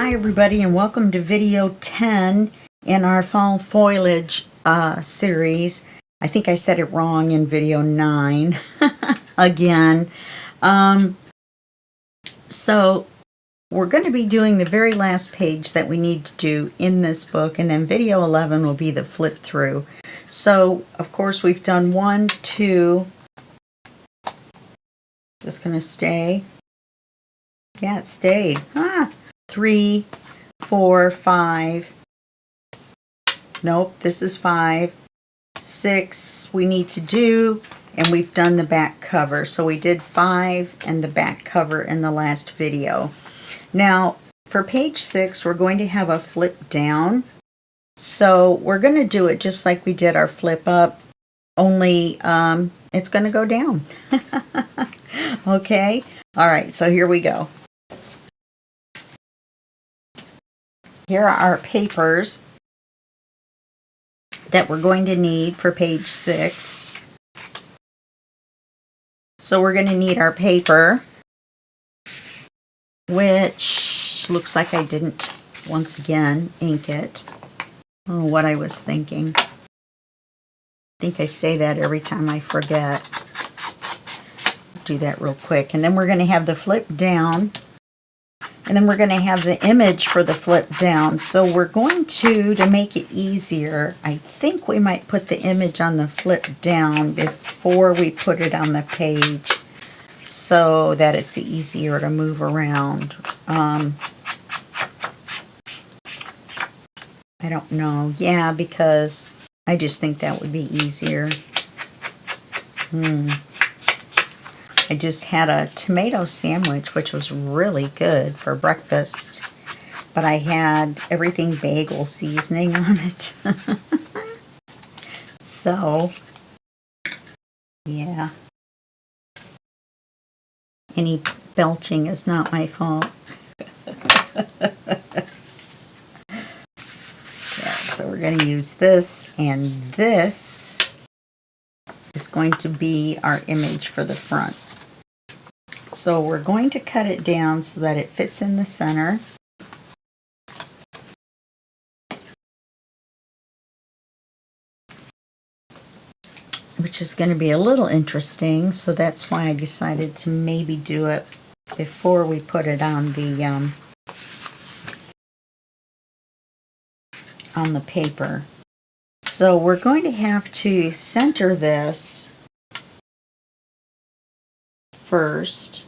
Hi everybody, and welcome to video 10 in our fall foliage series. I think I said it wrong in video 9 again. So we're going to be doing the very last page that we need to do in this book, and then video 11 will be the flip through. So of course we've done 1, 2, just going to stay. Yeah, it stayed. 3, 4, 5. Nope, this is 5. 6 we need to do, and we've done the back cover. So we did 5 and the back cover in the last video. Now for page 6 we're going to have a flip down. So we're going to do it just like we did our flip up, only it's going to go down. Okay, all right, so here we go. Here are our papers that we're going to need for page 6. So we're going to need our paper, which looks like I didn't, once again, ink it. I don't know what I was thinking. I think I say that every time I forget. Do that real quick. And then we're going to have the flip down. And then we're going to have the image for the flip down. So we're going to make it easier, I think we might put the image on the flip down before we put it on the page so that it's easier to move around. I don't know. Yeah, because I just think that would be easier. I just had a tomato sandwich, which was really good for breakfast, but I had everything bagel seasoning on it. So, yeah. Any belching is not my fault. Yeah, so we're going to use this, and this is going to be our image for the front. So we're going to cut it down so that it fits in the center. Which is going to be a little interesting, so that's why I decided to maybe do it before we put it on the paper. So we're going to have to center this first.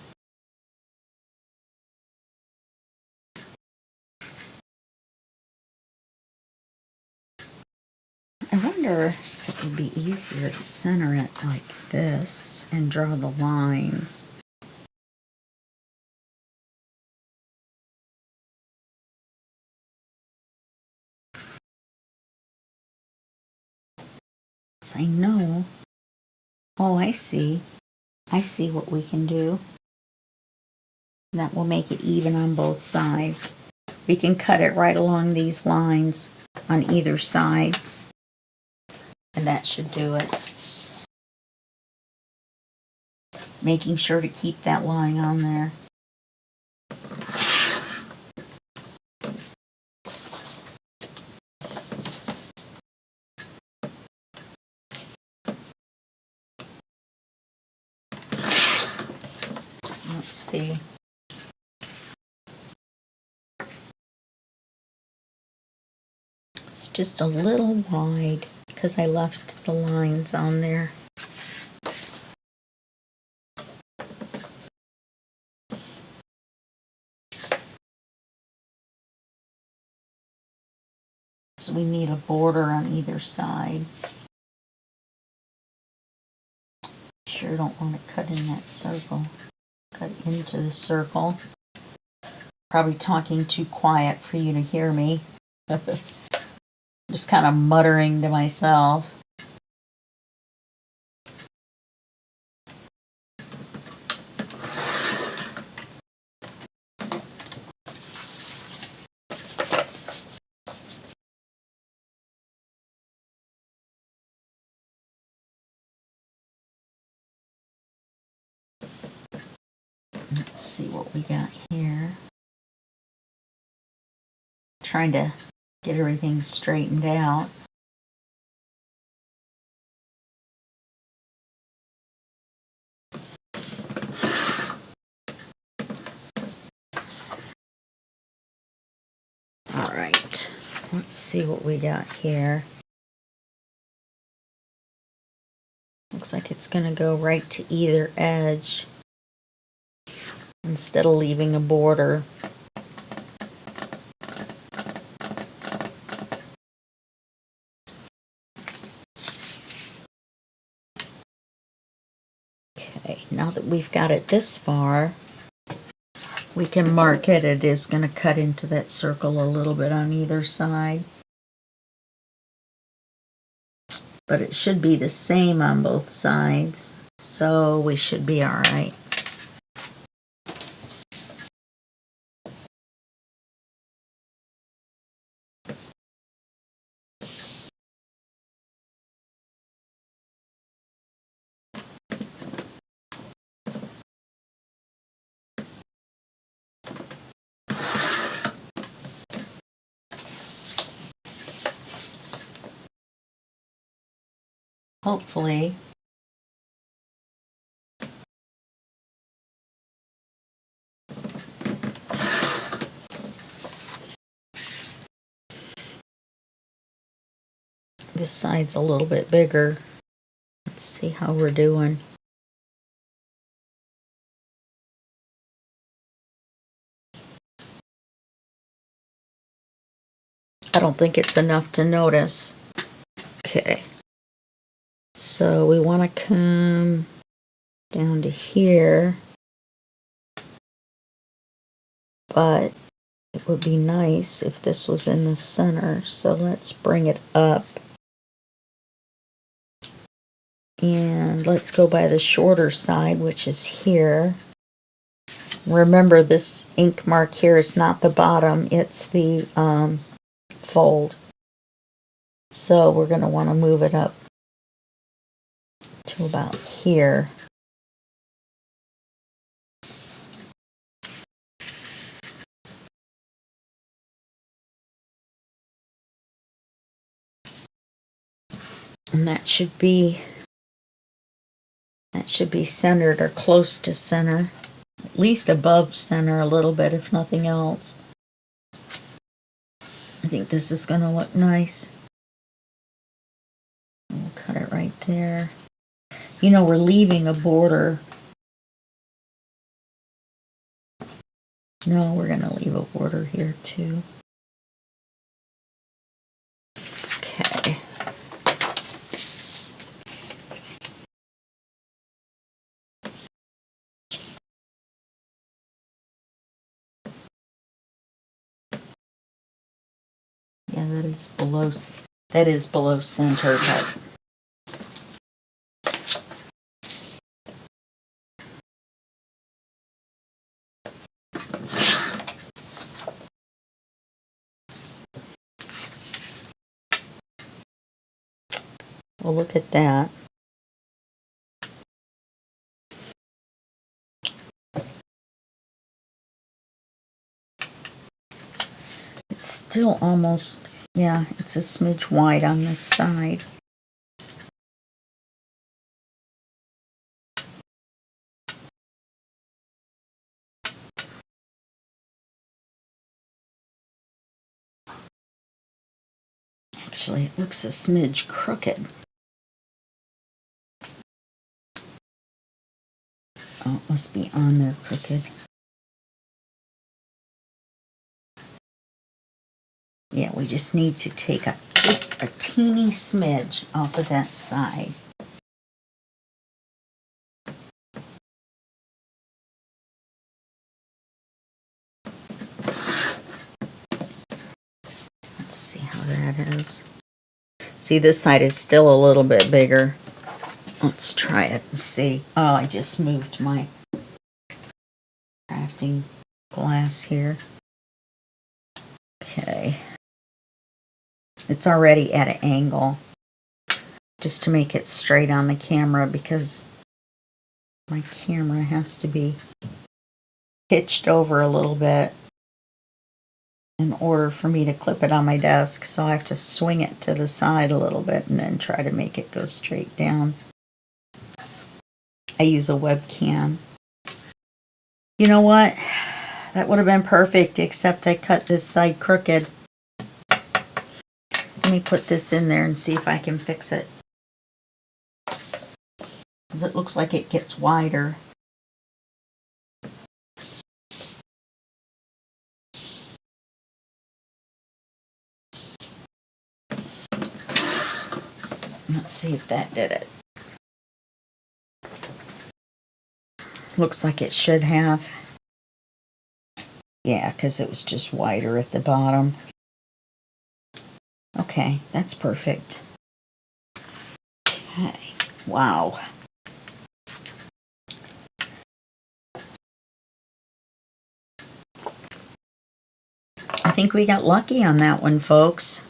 I wonder if it would be easier to center it like this and draw the lines. So I know. Oh, I see. I see what we can do. That will make it even on both sides. We can cut it right along these lines on either side, and that should do it. Making sure to keep that line on there. Let's see. It's just a little wide because I left the lines on there. So we need a border on either side. Sure don't want to cut in that circle. Cut into the circle. Probably talking too quiet for you to hear me. Just kind of muttering to myself. Let's see what we got here. trying to get everything straightened out. All right, let's see what we got here. Looks like it's going to go right to either edge instead of leaving a border. Okay, now that we've got it this far, we can mark it. It is going to cut into that circle a little bit on either side. But it should be the same on both sides, so we should be all right. Hopefully, this side's a little bit bigger. Let's see how we're doing. I don't think it's enough to notice. Okay. So we want to come down to here, but it would be nice if this was in the center. So let's bring it up. And let's go by the shorter side, which is here. Remember, this ink mark here is not the bottom, it's the fold. So we're going to want to move it up to about here. And that should be centered or close to center, at least above center a little bit, if nothing else. I think this is going to look nice. We'll cut it right there. You know, we're leaving a border. No, we're going to leave a border here too. Okay. Yeah, that is below center, but well, look at that. It's still almost, yeah, it's a smidge wide on this side. Actually, it looks a smidge crooked. Oh, it must be on there crooked. Yeah, we just need to take just a teeny smidge off of that side. Let's see how that is. See, this side is still a little bit bigger. Let's try it and see. Oh, I just moved my crafting glass here. Okay. It's already at an angle, just to make it straight on the camera, because my camera has to be pitched over a little bit. in order for me to clip it on my desk, so I have to swing it to the side a little bit and then try to make it go straight down. I use a webcam. You know what? That would have been perfect, except I cut this side crooked. Let me put this in there and see if I can fix it. Because it looks like it gets wider. Let's see if that did it. Looks like it should have. Yeah, because it was just wider at the bottom. Okay, that's perfect. Okay, wow. I think we got lucky on that one, folks.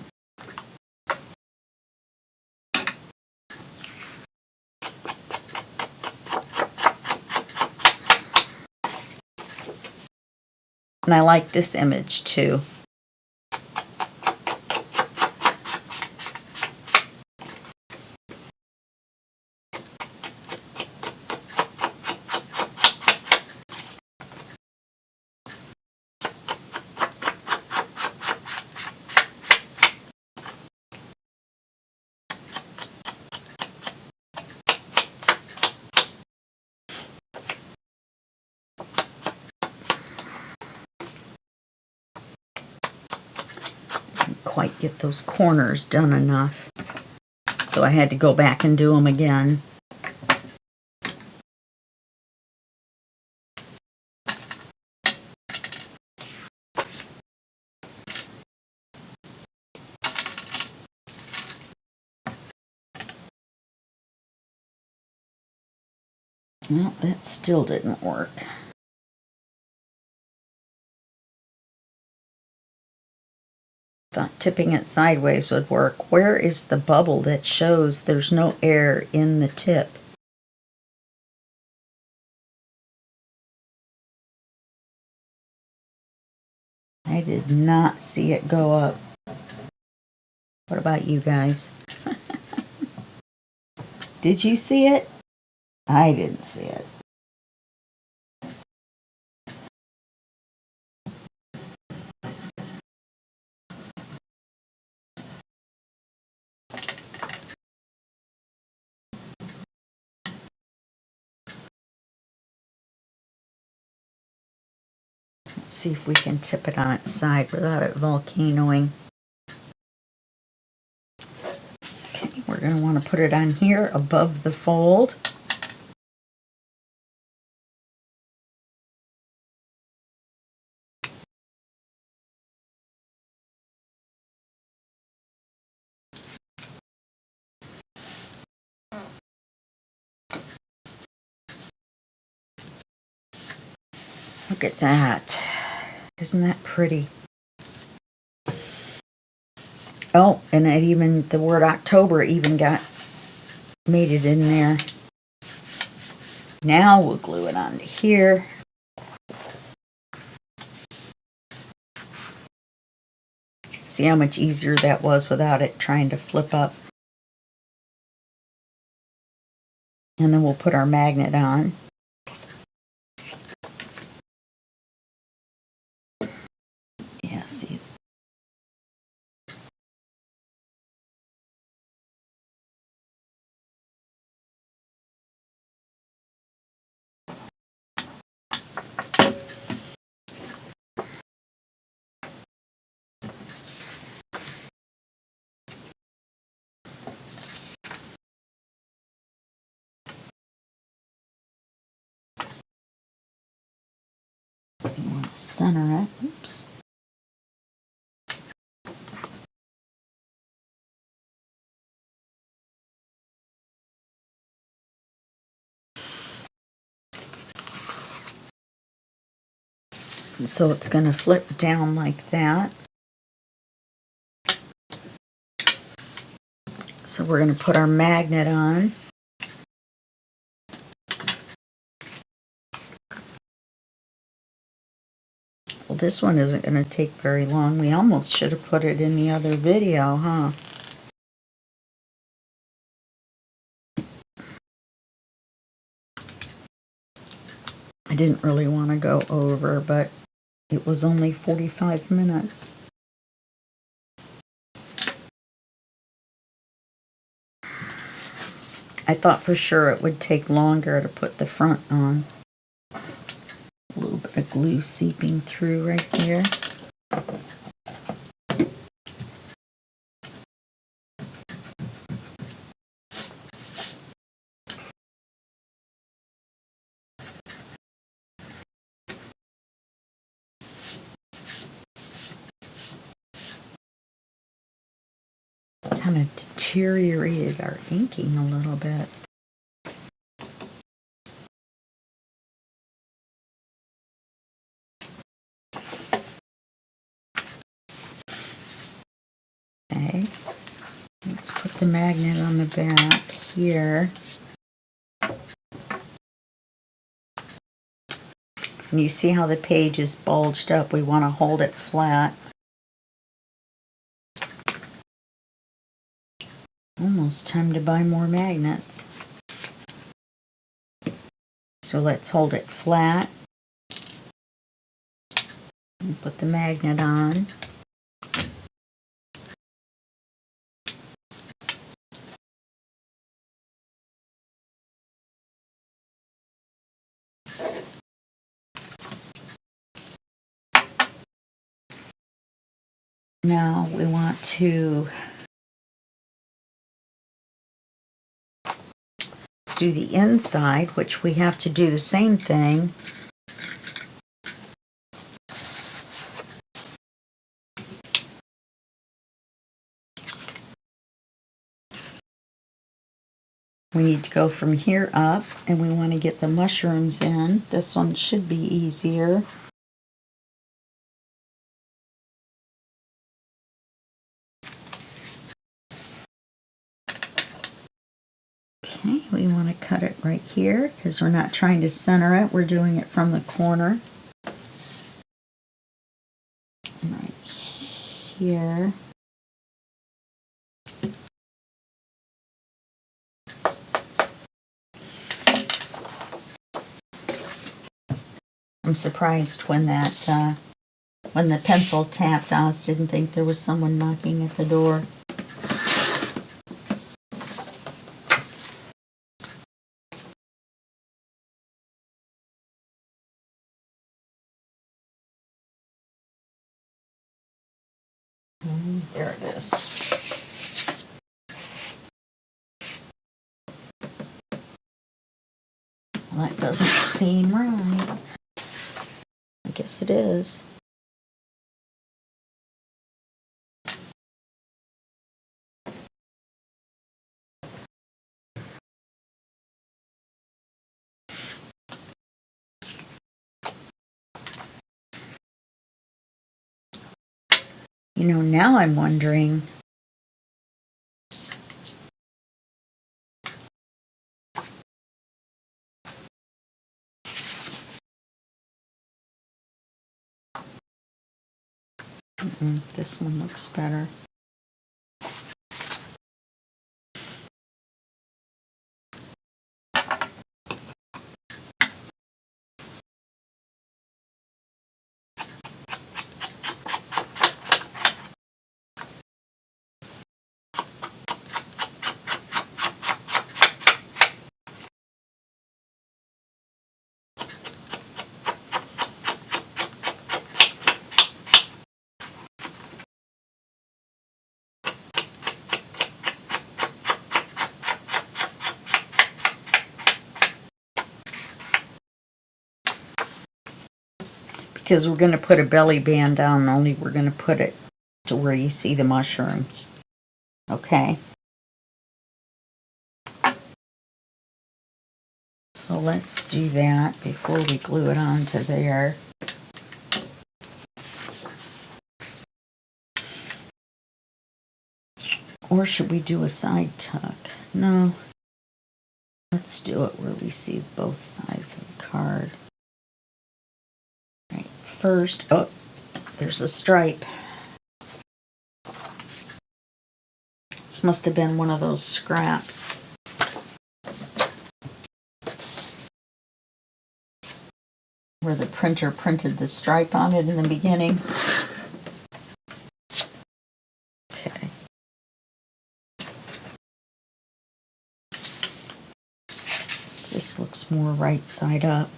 And I like this image too. Quite get those corners done enough, so I had to go back and do them again. Well, that still didn't work. Thought tipping it sideways would work. Where is the bubble that shows there's no air in the tip? I did not see it go up. What about you guys? Did you see it? I didn't see it. Let's see if we can tip it on its side without it volcanoing. Okay, we're going to want to put it on here above the fold. Look at that. Isn't that pretty? Oh, and it even, the word October even made it in there. Now we'll glue it onto here. See how much easier that was without it trying to flip up. And then we'll put our magnet on. Yeah, see. You want to center it. Oops. And so it's going to flip down like that. So we're going to put our magnet on. We'll this one isn't going to take very long. We almost should have put it in the other video, huh? I didn't really want to go over, but it was only 45 minutes. I thought for sure it would take longer to put the front on. A little bit of glue seeping through right there. Kind of deteriorated our inking a little bit. Okay, let's put the magnet on the back here. And you see how the page is bulged up. We want to hold it flat. Almost time to buy more magnets. So let's hold it flat and put the magnet on. Now we want to do the inside, which we have to do the same thing. We need to go from here up, and we want to get the mushrooms in. This one should be easier. Okay, we want to cut it right here because we're not trying to center it. We're doing it from the corner. And right here. I'm surprised when that when the pencil tapped. I didn't think there was someone knocking at the door. There it is. Well, that doesn't seem right. I guess it is. You know, now I'm wondering, this one looks better. Because we're going to put a belly band down, only we're going to put it to where you see the mushrooms. Okay? So let's do that before we glue it onto there. Or should we do a side tuck? No. Let's do it where we see both sides of the card. Right, first, there's a stripe. This must have been one of those scraps. Where the printer printed the stripe on it in the beginning. Okay. This looks more right side up.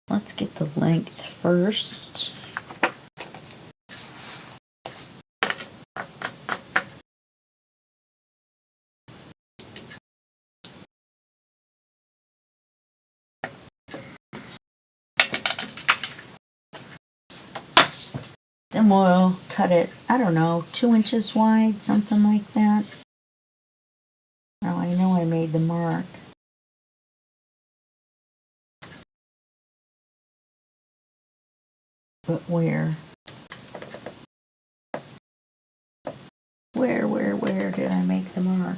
Let's get the length first. Then we'll cut it, I don't know, 2 inches wide, something like that. Now I know I made the mark. But where? Where did I make the mark?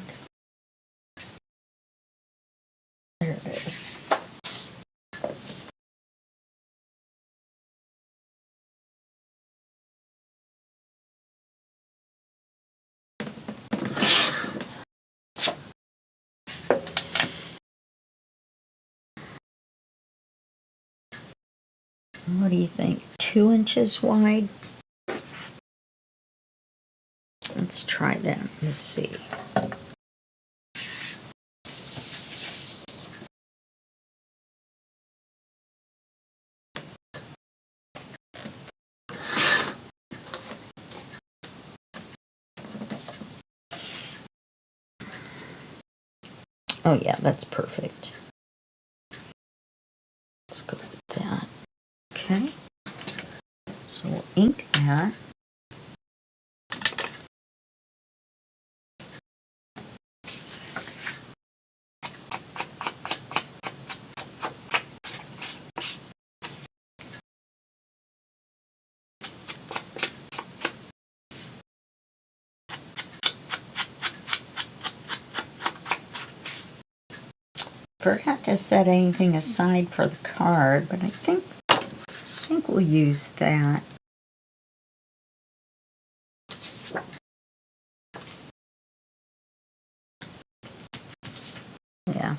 There it is. What do you think? 2 inches wide? Let's try that. Let's see. Oh yeah, that's perfect. Let's go with that. Okay. So we'll ink that. Forgot to set anything aside for the card, but I think we'll use that. Yeah.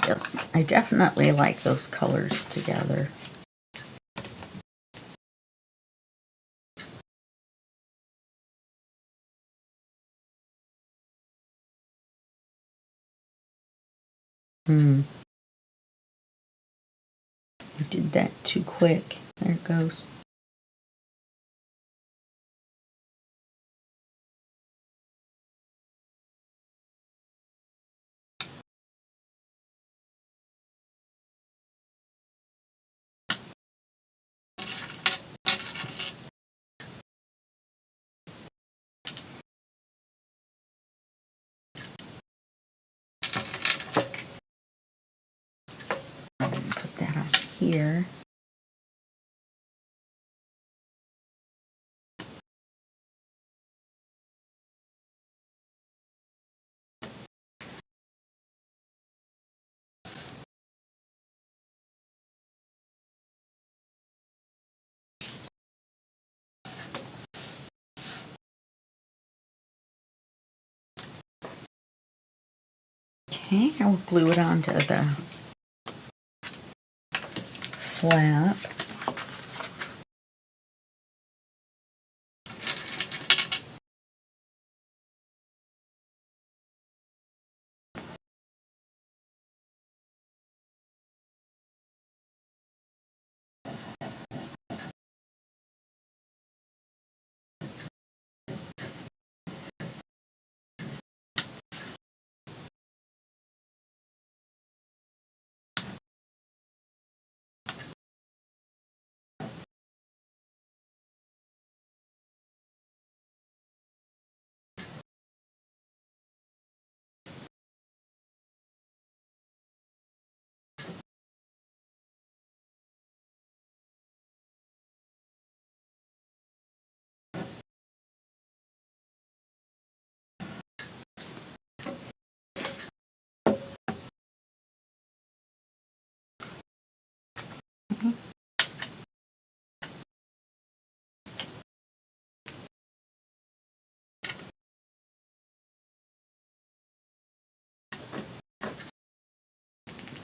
Yes, I definitely like those colors together. I did that too quick. There it goes. Put that on here. Okay, I'll glue it onto the flap.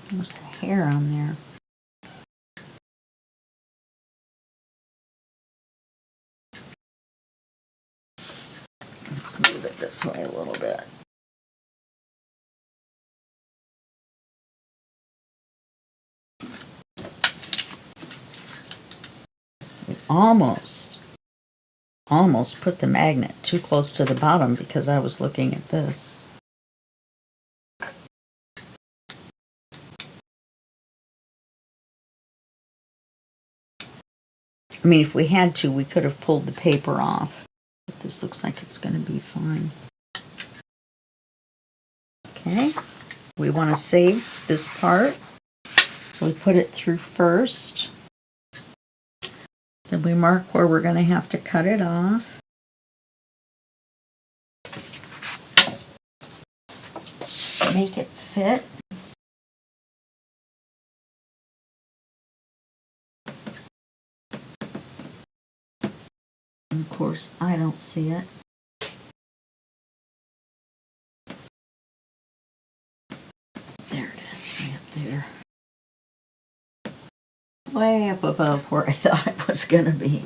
There's a hair on there. Let's move it this way a little bit. We almost put the magnet too close to the bottom because I was looking at this. I mean, if we had to, we could have pulled the paper off. But this looks like it's going to be fine. Okay, we want to save this part. So we put it through first. Then we mark where we're going to have to cut it off. Make it fit. And of course, I don't see it. There it is, right up there. Way up above where I thought it was going to be.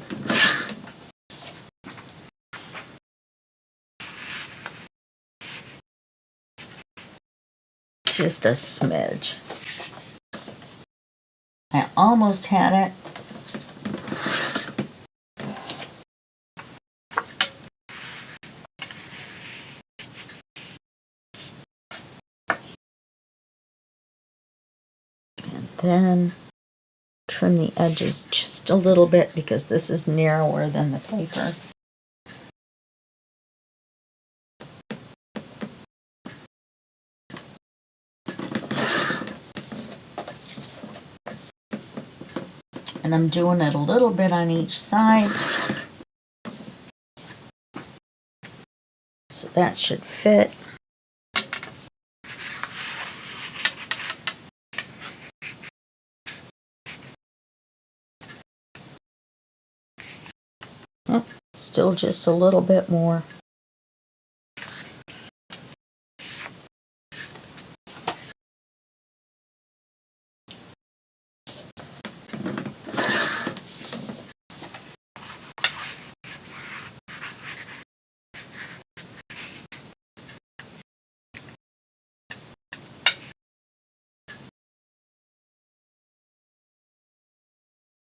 Just a smidge. I almost had it. And then trim the edges just a little bit because this is narrower than the paper. And I'm doing it a little bit on each side. So that should fit. Oh, still just a little bit more.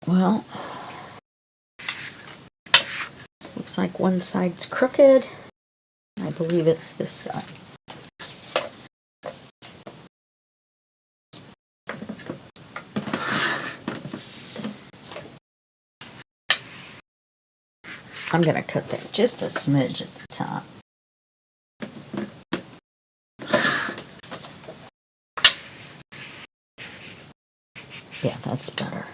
Well, looks like one side's crooked. I believe it's this side. I'm going to cut that just a smidge at the top. Yeah, that's better.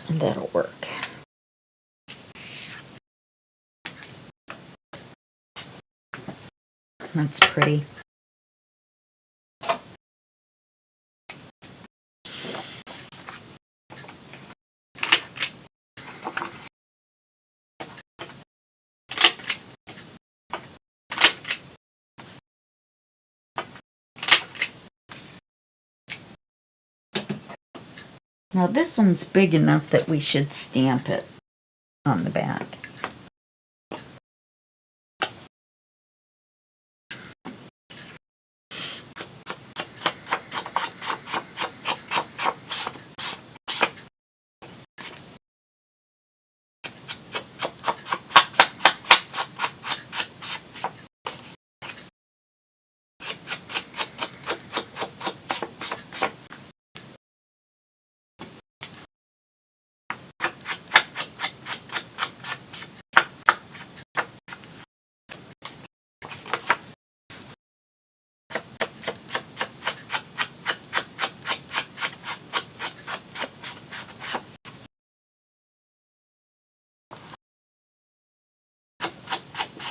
And that'll work. That's pretty. Now this one's big enough that we should stamp it on the back.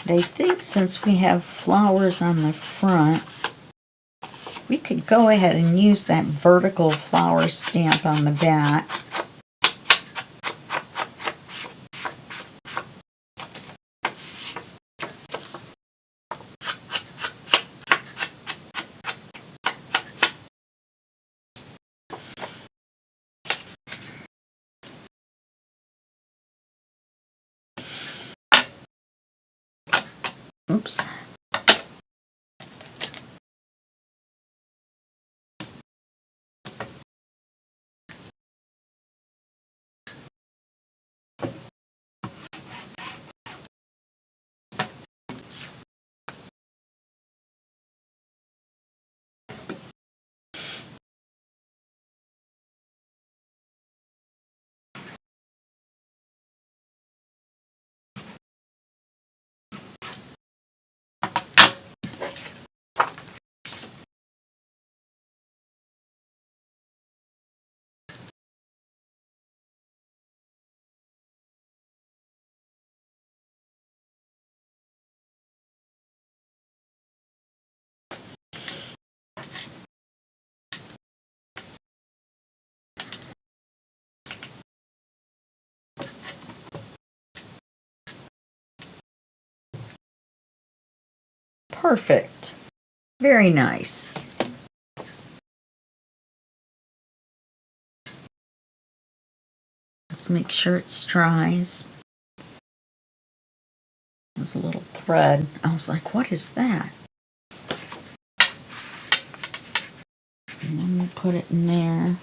But I think since we have flowers on the front, we could go ahead and use that vertical flower stamp on the back. Oops. Perfect. Very nice. Let's make sure it dries. There's a little thread. I was like, what is that? And then we'll put it in there.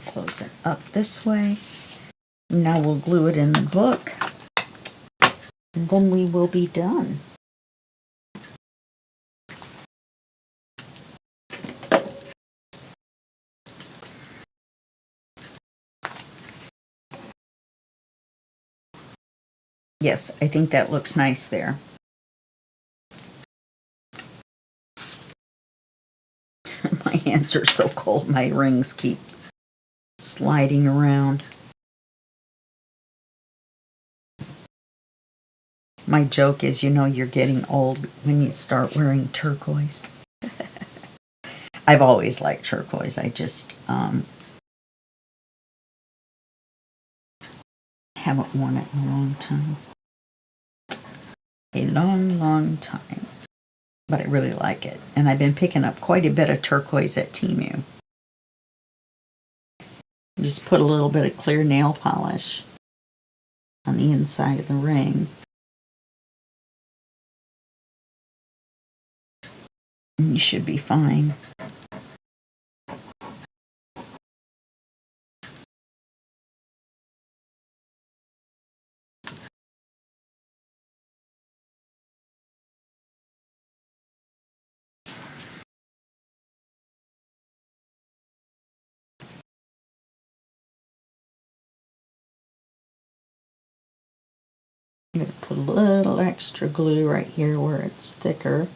Close it up this way. Now we'll glue it in the book. And then we will be done. Yes, I think that looks nice there. My hands are so cold, my rings keep sliding around. My joke is, you know, you're getting old when you start wearing turquoise. I've always liked turquoise. I just haven't worn it in a long time. A long, long time. But I really like it. And I've been picking up quite a bit of turquoise at Temu. Just put a little bit of clear nail polish on the inside of the ring. And you should be fine. I'm going to put a little extra glue right here where it's thicker.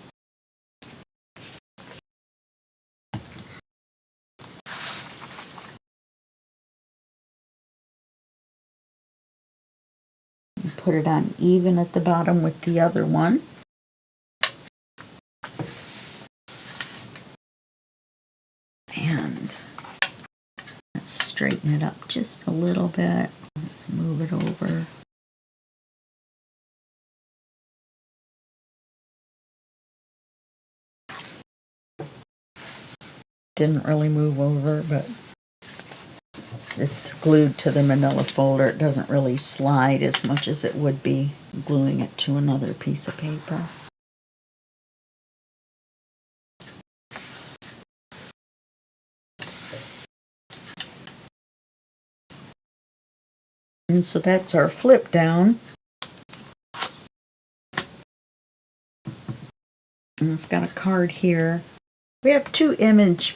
And put it on even at the bottom with the other one. And let's straighten it up just a little bit. Let's move it over. Didn't really move over, but it's glued to the manila folder. It doesn't really slide as much as it would be gluing it to another piece of paper. And so that's our flip down. And it's got a card here. We have 2 image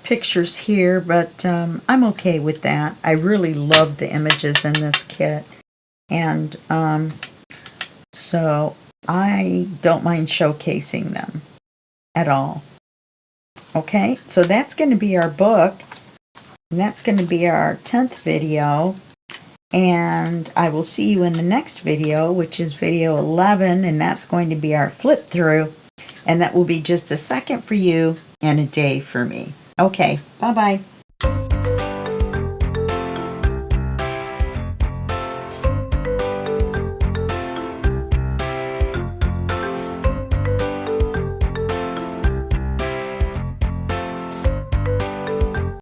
pictures here, but I'm okay with that. I really love the images in this kit. And so I don't mind showcasing them at all. Okay, so that's going to be our book. And that's going to be our 10th video. And I will see you in the next video, which is video 11, and that's going to be our flip through. And that will be just a second for you and a day for me. Okay, bye-bye.